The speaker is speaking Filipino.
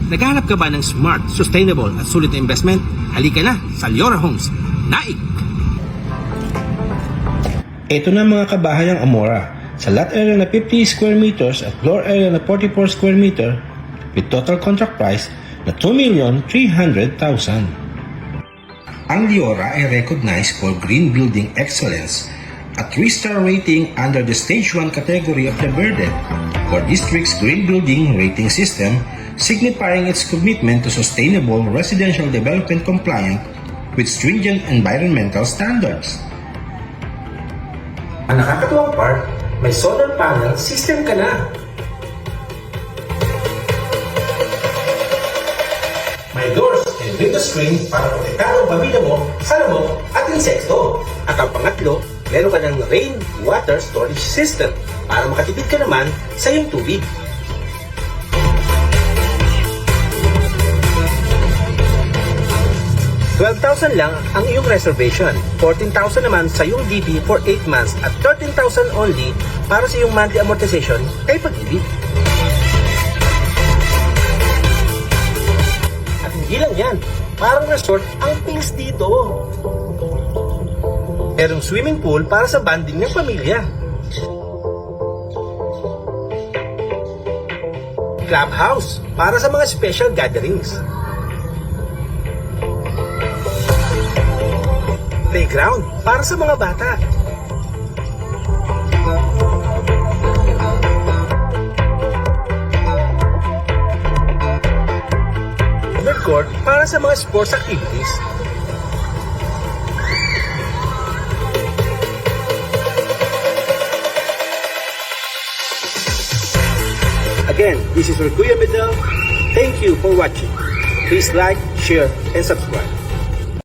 Naghahanap ka ba ng smart, sustainable at sulit na investment? Halika na sa Liora Homes, Naik! Ito na mga kabahayang Amora. Sa lot area na 50 square meters at floor area na 44 square meter with total contract price na 2,300,000. Ang Liora ay recognized for green building excellence at 3-star rating under the Stage 1 category of the Verde for District's Green Building Rating System, signifying its commitment to sustainable residential development compliant with stringent environmental standards. Ang nakakatuwang part, may solar panel system ka na. May doors and window screen para protektado ang pamilya mo sa lamok at insekto. At ang pangatlo, meron ka ng rain water storage system para makatipid ka naman sa iyong tubig. $12,000 lang ang iyong reservation, 14,000 naman sa iyong DP for 8 months at 13,000 only para sa iyong monthly amortization kay Pag-ibig. At hindi lang yan, parang resort ang fees dito. Merong swimming pool para sa bonding ng pamilya. Clubhouse para sa mga special gatherings. Playground para sa mga bata. Food court para sa mga sports activities. Again, this is your Kuya Medel. Thank you for watching. Please like, share, and subscribe.